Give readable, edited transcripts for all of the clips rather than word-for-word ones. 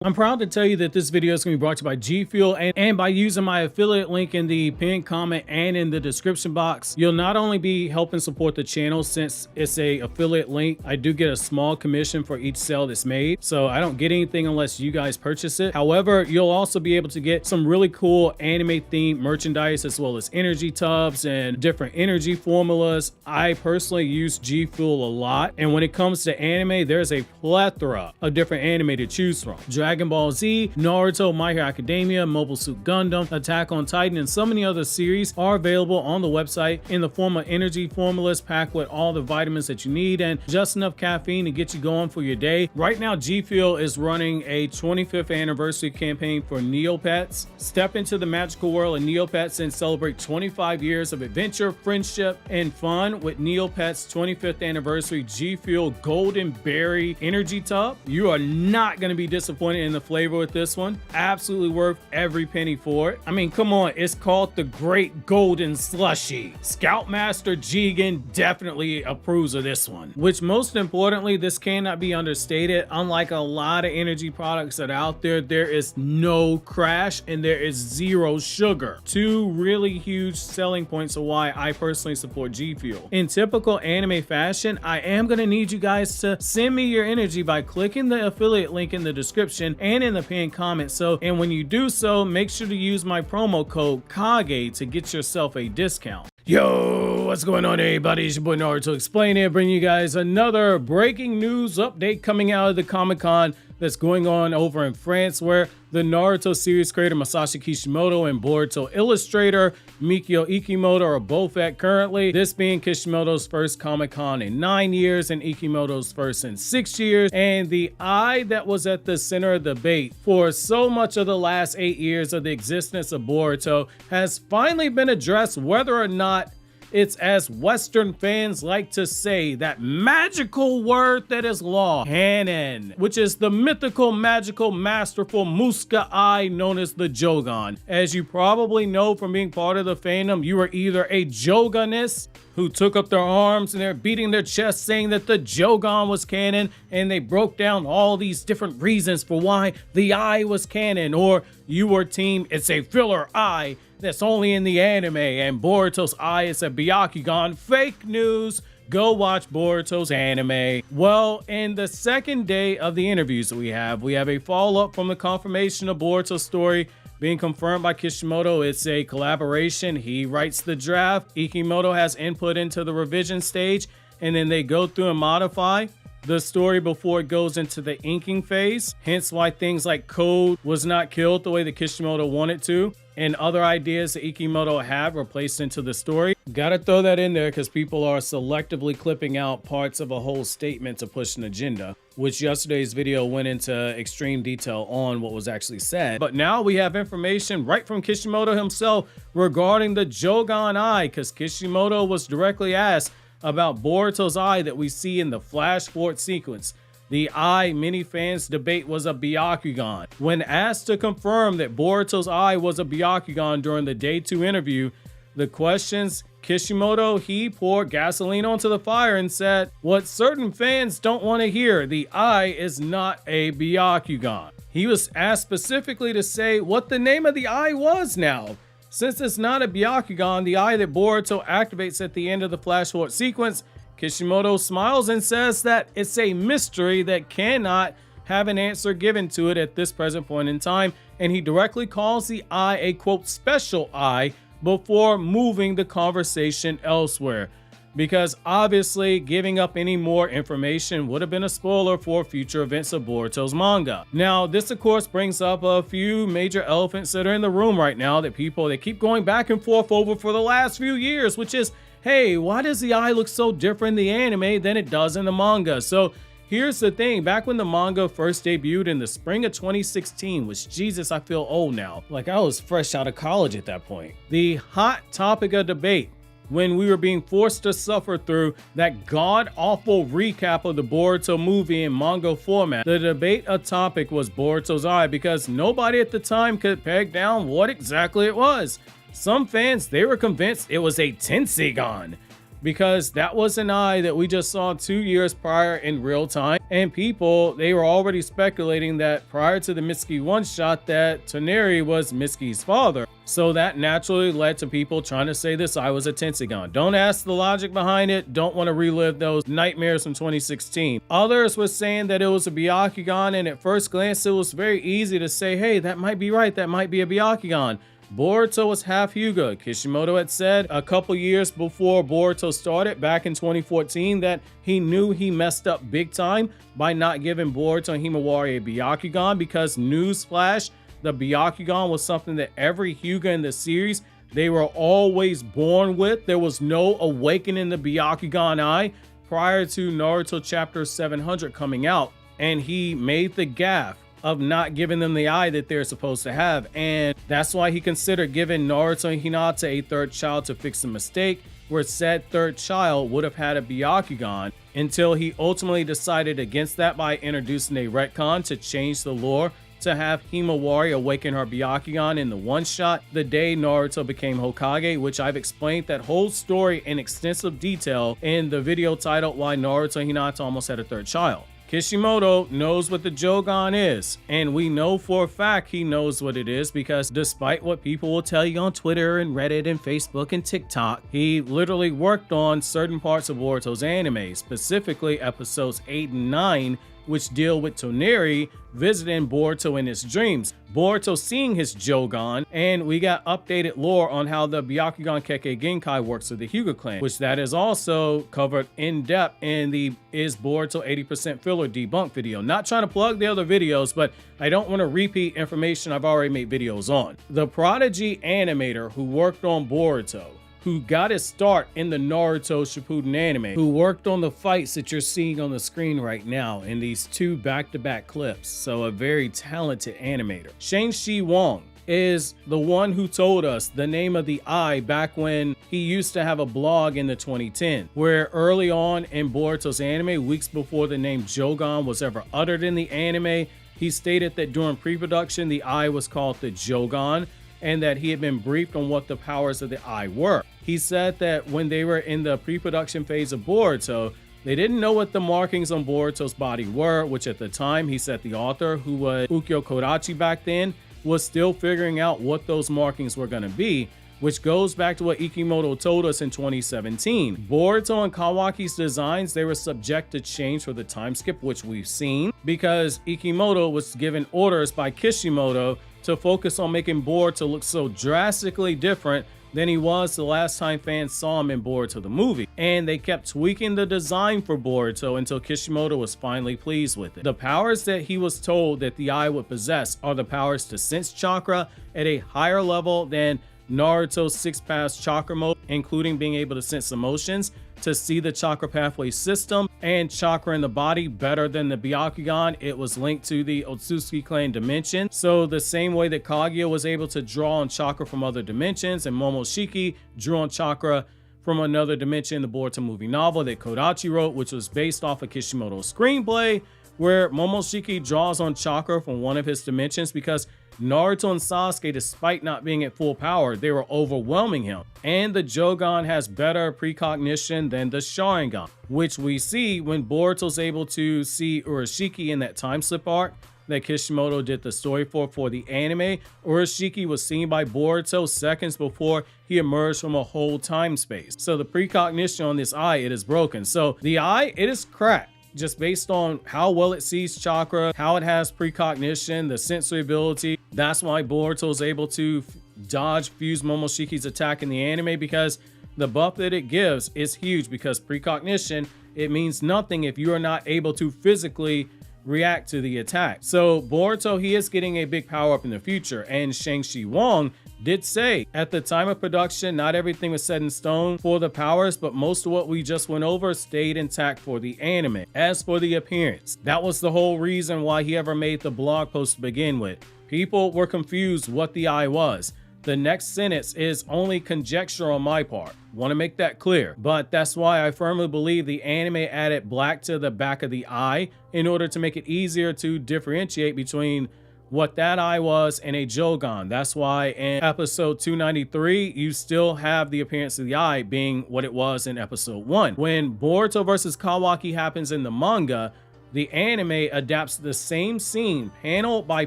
I'm proud to tell you that this video is going to be brought to you by G Fuel, and by using my affiliate link in the pinned comment and in the description box, you'll not only be helping support the channel since it's a affiliate link. I do get a small commission for each sale that's made, so I don't get anything unless you guys purchase it. However, you'll also be able to get some really cool anime themed merchandise as well as energy tubs and different energy formulas. I personally use G Fuel a lot, and when it comes to anime, there's a plethora of different anime to choose from. Dragon Ball Z, Naruto, My Hero Academia, Mobile Suit Gundam, Attack on Titan, and so many other series are available on the website in the form of energy formulas packed with all the vitamins that you need and just enough caffeine to get you going for your day. Right now, G Fuel is running a 25th anniversary campaign for Neopets. Step into the magical world of Neopets and celebrate 25 years of adventure, friendship, and fun with Neopets' 25th anniversary G Fuel Golden Berry Energy Tub. You are not going to be disappointed in the flavor with this one. Absolutely worth every penny for it. I mean, come on, it's called the Great Golden Slushy. Scoutmaster Jougan definitely approves of this one. Which, most importantly, this cannot be understated. Unlike a lot of energy products that are out there, there is no crash and there is zero sugar. Two really huge selling points of why I personally support G Fuel. In typical anime fashion, I am going to need you guys to send me your energy by clicking the affiliate link in the description and in the pinned comment. And when you do so, make sure to use my promo code KAGE to get yourself a discount. Yo, what's going on, everybody? It's your boy Naruto Explain here, bringing you guys another breaking news update coming out of the Comic-Con that's going on over in France, where the Naruto series creator Masashi Kishimoto and Boruto illustrator Mikio Ikemoto are both at currently. This being Kishimoto's first Comic-Con in 9 years and Ikemoto's first in 6 years. And the eye that was at the center of the debate for so much of the last 8 years of the existence of Boruto has finally been addressed, whether or not it's, as Western fans like to say, that magical word that is law, canon, which is the mythical, magical, masterful Muska eye known as the Jougan. As you probably know from being part of the fandom, you are either a Jouganist who took up their arms and they're beating their chest saying that the Jougan was canon, and they broke down all these different reasons for why the eye was canon, or you were team it's a filler eye that's only in the anime and Boruto's eye is a byakugan. Fake news. Go watch Boruto's anime. Well, in the second day of the interviews that we have a follow-up from the confirmation of Boruto's story being confirmed by Kishimoto. It's a collaboration. He writes the draft. Ikemoto has input into the revision stage, and then they go through and modify the story before it goes into the inking phase. Hence why things like code was not killed the way that Kishimoto wanted to, and other ideas that Ikemoto had were placed into the story. Gotta throw that in there because people are selectively clipping out parts of a whole statement to push an agenda, which yesterday's video went into extreme detail on what was actually said. But now we have information right from Kishimoto himself regarding the Jougan eye, because Kishimoto was directly asked about Boruto's eye that we see in the flash forward sequence. The eye many fans debate was a byakugan. When asked to confirm that Boruto's eye was a byakugan during the day 2 interview, the questions, Kishimoto, he poured gasoline onto the fire and said, what certain fans don't want to hear, the eye is not a byakugan. He was asked specifically to say what the name of the eye was now. Since it's not a byakugan, the eye that Boruto activates at the end of the flash forward sequence, Kishimoto smiles and says that it's a mystery that cannot have an answer given to it at this present point in time, and he directly calls the eye a quote special eye before moving the conversation elsewhere, because obviously giving up any more information would have been a spoiler for future events of Boruto's manga. Now, this of course brings up a few major elephants that are in the room right now that they keep going back and forth over for the last few years, which is, hey, why does the eye look so different in the anime than it does in the manga? So here's the thing. Back when the manga first debuted in the spring of 2016, which, Jesus, I feel old now. Like I was fresh out of college at that point. The hot topic of debate when we were being forced to suffer through that god-awful recap of the Boruto movie in manga format, the debate topic was Boruto's eye, because nobody at the time could peg down what exactly it was. Some fans, they were convinced it was a Tensegan. because that was an eye that we just saw 2 years prior in real time, and people, they were already speculating that prior to the Mitsuki one-shot that Toneri was Mitsuki's father. So that naturally led to people trying to say this eye was a Tensagon. Don't ask the logic behind it. Don't want to relive those nightmares from 2016. Others were saying that it was a byakugan, and at first glance it was very easy to say, hey, that might be right, that might be a byakugan. Boruto was half Hyuga. Kishimoto had said a couple years before Boruto started, back in 2014, that he knew he messed up big time by not giving Boruto and Himawari a byakugan, because newsflash, the byakugan was something that every Hyuga in the series, they were always born with. There was no awakening the byakugan eye prior to Naruto chapter 700 coming out, and he made the gaffe of not giving them the eye that they're supposed to have, and that's why he considered giving Naruto and Hinata a third child to fix the mistake, where said third child would have had a byakugan, until he ultimately decided against that by introducing a retcon to change the lore to have Himawari awaken her byakugan in the one-shot the day Naruto became Hokage, which I've explained that whole story in extensive detail in the video titled Why Naruto and Hinata Almost Had a Third Child. Kishimoto knows what the Jougan is, and we know for a fact he knows what it is, because despite what people will tell you on Twitter and Reddit and Facebook and TikTok, he literally worked on certain parts of Boruto's anime, specifically episodes 8 and 9, which deal with Toneri visiting Boruto in his dreams, Boruto seeing his Jougan, and we got updated lore on how the Byakugan Kekkei Genkai works with the Hyuga clan, which that is also covered in depth in the Is Boruto 80% Filler Debunked video. Not trying to plug the other videos, but I don't want to repeat information I've already made videos on. The Prodigy animator who worked on Boruto, who got his start in the Naruto Shippuden anime, who worked on the fights that you're seeing on the screen right now in these two back-to-back clips, so a very talented animator. Shang-Chi Wong is the one who told us the name of the eye back when he used to have a blog in the 2010s, where early on in Boruto's anime, weeks before the name Jougan was ever uttered in the anime, he stated that during pre-production the eye was called the Jougan, and that he had been briefed on what the powers of the eye were. He said that when they were in the pre-production phase of Boruto, they didn't know what the markings on Boruto's body were, which at the time, he said the author, who was Ukyo Kodachi back then, was still figuring out what those markings were going to be, which goes back to what Ikemoto told us in 2017. Boruto and Kawaki's designs, they were subject to change for the time skip, which we've seen, because Ikemoto was given orders by Kishimoto to focus on making Boruto look so drastically different than he was the last time fans saw him in Boruto the movie. And they kept tweaking the design for Boruto until Kishimoto was finally pleased with it. The powers that he was told that the eye would possess are the powers to sense chakra at a higher level than Naruto's 6-pass chakra mode, including being able to sense emotions, to see the chakra pathway system and chakra in the body better than the Byakugan. It was linked to the Otsutsuki clan dimension. So the same way that Kaguya was able to draw on chakra from other dimensions, and Momoshiki drew on chakra from another dimension in the Boruto movie novel that Kodachi wrote, which was based off of Kishimoto's screenplay, where Momoshiki draws on chakra from one of his dimensions because Naruto and Sasuke, despite not being at full power, they were overwhelming him. And the Jougan has better precognition than the Sharingan, which we see when Boruto's able to see Urashiki in that time slip arc that Kishimoto did the story for the anime. Urashiki was seen by Boruto seconds before he emerged from a whole time space. So the precognition on this eye, it is broken. So the eye, it is cracked, just based on how well it sees chakra, how it has precognition, the sensory ability. That's why Boruto is able to dodge fuse Momoshiki's attack in the anime, because the buff that it gives is huge, because precognition, it means nothing if you are not able to physically react to the attack. So Boruto, he is getting a big power up in the future, and Shang-Chi Wong did say at the time of production, not everything was set in stone for the powers, but most of what we just went over stayed intact for the anime. As for the appearance, that was the whole reason why he ever made the blog post to begin with. People were confused what the eye was. The next sentence is only conjecture on my part. Want to make that clear. But that's why I firmly believe the anime added black to the back of the eye in order to make it easier to differentiate between what that eye was in a Jougan. That's why in episode 293, you still have the appearance of the eye being what it was in episode 1. When Boruto versus Kawaki happens in the manga, the anime adapts the same scene panel by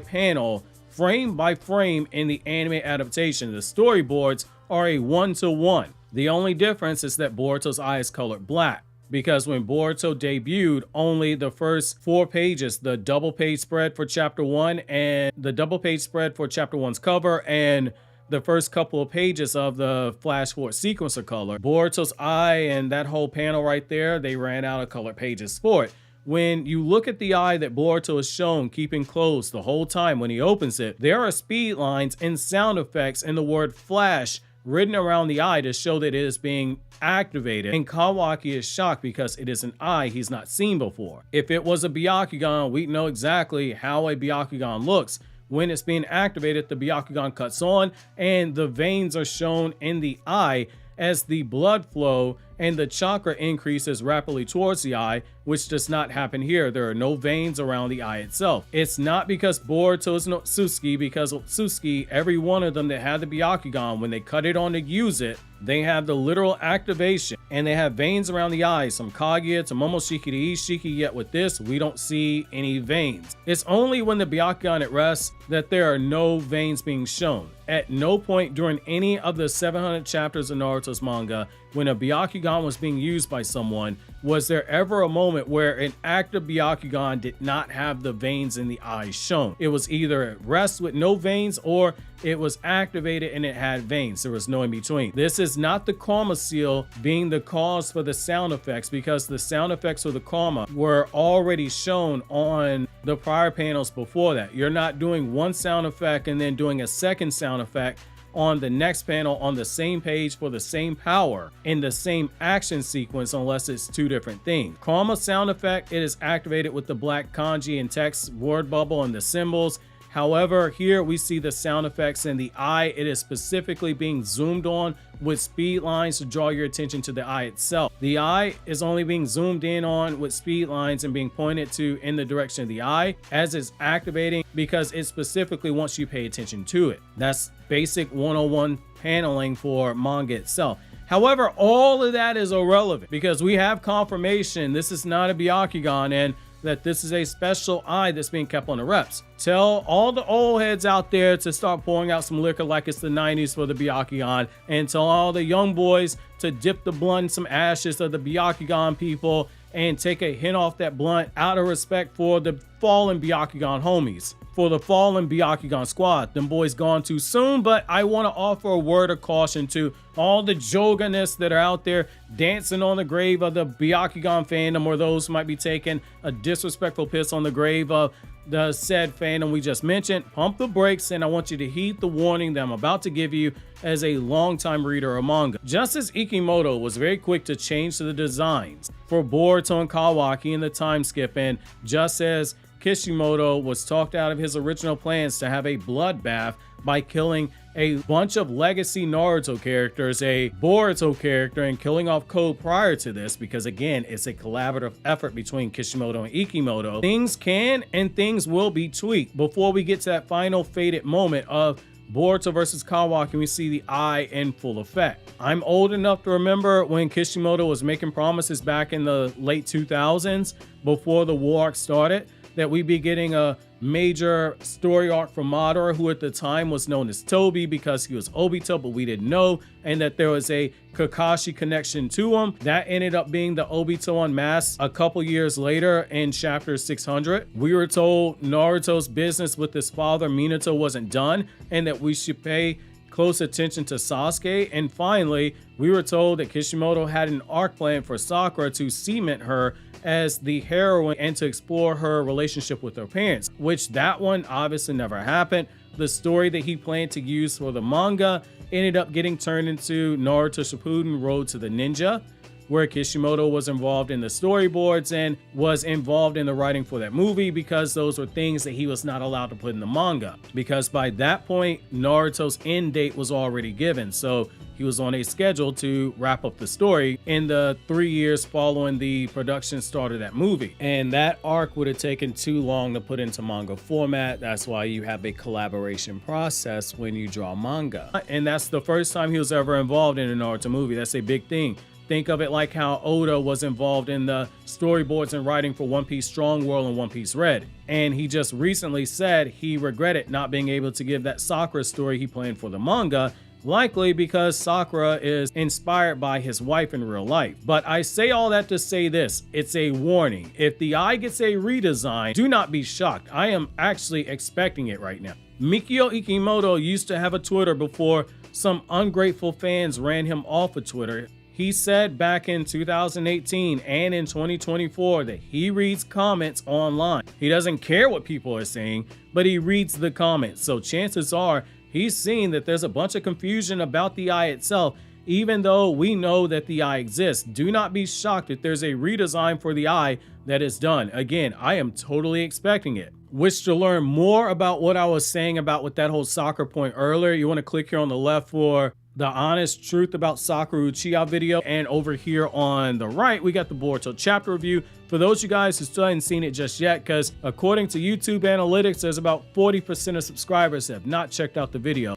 panel, frame by frame in the anime adaptation. The storyboards are a 1-to-1. The only difference is that Boruto's eye is colored black, because when Boruto debuted, only the first 4 pages, the double page spread for chapter 1 and the double page spread for chapter 1's cover, and the first couple of pages of the flash forward sequencer color. Boruto's eye and that whole panel right there, they ran out of colored pages for it. When you look at the eye that Boruto is shown keeping closed the whole time when he opens it, there are speed lines and sound effects and the word flash written around the eye to show that it is being activated, and Kawaki is shocked because it is an eye he's not seen before. If it was a byakugan, we'd know exactly how a byakugan looks. When it's being activated, the byakugan cuts on and the veins are shown in the eye as the blood flow and the chakra increases rapidly towards the eye, which does not happen here. There are no veins around the eye itself. It's not because Boruto is not Otsutsuki, because Otsutsuki, every one of them that had the byakugan, when they cut it on to use it, they have the literal activation and they have veins around the eyes, some Kaguya to Momoshiki to Ishiki, yet with this, we don't see any veins. It's only when the byakugan at rest that there are no veins being shown. At no point during any of the 700 chapters of Naruto's manga, when a byakugan was being used by someone, was there ever a moment where an active byakugan did not have the veins in the eyes shown. It was either at rest with no veins or it was activated and it had veins. There was no in between. This is not the karma seal being the cause for the sound effects, because the sound effects of the karma were already shown on the prior panels before that. You're not doing one sound effect and then doing a second sound effect on the next panel on the same page for the same power in the same action sequence, unless it's 2 different things. Karma sound effect, it is activated with the black kanji and text word bubble and the symbols. However, here we see the sound effects in the eye. It is specifically being zoomed on with speed lines to draw your attention to the eye itself. The eye is only being zoomed in on with speed lines and being pointed to in the direction of the eye as it's activating, because it specifically wants you to pay attention to it. That's basic 101 paneling for manga itself. However, all of that is irrelevant because we have confirmation this is not a byakugan and that this is a special eye that's being kept on the reps. Tell all the old heads out there to start pouring out some liquor like it's the 90s for the byakugan, and tell all the young boys to dip the blunt in some ashes of the byakugan people and take a hint off that blunt out of respect for the fallen byakugan homies. For the fallen byakugan squad. Them boys gone too soon, but I want to offer a word of caution to all the Jouganists that are out there dancing on the grave of the byakugan fandom, or those who might be taking a disrespectful piss on the grave of the said fandom we just mentioned. Pump the brakes, and I want you to heed the warning that I'm about to give you as a longtime reader of manga. Just as Ikemoto was very quick to change the designs for Boruto and Kawaki in the time skip, and just as Kishimoto was talked out of his original plans to have a bloodbath by killing a bunch of legacy Naruto characters, a Boruto character, and killing off Code prior to this, because again, it's a collaborative effort between Kishimoto and Ikemoto. Things can and things will be tweaked before we get to that final fated moment of Boruto versus Kawaki. We see the eye in full effect. I'm old enough to remember when Kishimoto was making promises back in the late 2000s before the war arc started, that we'd be getting a major story arc from Madara, who at the time was known as Toby because he was Obito, but we didn't know, and that there was a Kakashi connection to him. That ended up being the Obito Unmasked a couple years later in chapter 600. We were told Naruto's business with his father Minato wasn't done, and that we should pay close attention to Sasuke. And finally, we were told that Kishimoto had an arc plan for Sakura to cement her as the heroine and to explore her relationship with her parents, which that one obviously never happened. The story that he planned to use for the manga ended up getting turned into Naruto Shippuden Road to the Ninja. where Kishimoto was involved in the storyboards and was involved in the writing for that movie, because those were things that he was not allowed to put in the manga, because by that point Naruto's end date was already given. So he was on a schedule to wrap up the story in the 3 years following the production start of that movie. And that arc would have taken too long to put into manga format. That's why you have a collaboration process when you draw manga. And that's the first time he was ever involved in a Naruto movie. That's a big thing. Think of it like how Oda was involved in the storyboards and writing for One Piece Strong World and One Piece Red. And he just recently said he regretted not being able to give that Sakura story he planned for the manga, likely because Sakura is inspired by his wife in real life. But I say all that to say this, it's a warning. If the eye gets a redesign, do not be shocked. I am actually expecting it right now. Mikio Ikemoto used to have a Twitter before some ungrateful fans ran him off of Twitter. He said back in 2018 and in 2024 that he reads comments online. He doesn't care what people are saying, but he reads the comments. So chances are he's seen that there's a bunch of confusion about the eye itself, even though we know that the eye exists. Do not be shocked if there's a redesign for the eye that is done. Again, I am totally expecting it. Wish to learn more about what I was saying about with that whole Sakura point earlier? You want to click here on the left for the honest truth about Sakura Uchiha video, and over here on the right we got the Boruto chapter review for those of you guys who still haven't seen it just yet, because according to YouTube analytics there's about 40% of subscribers that have not checked out the video.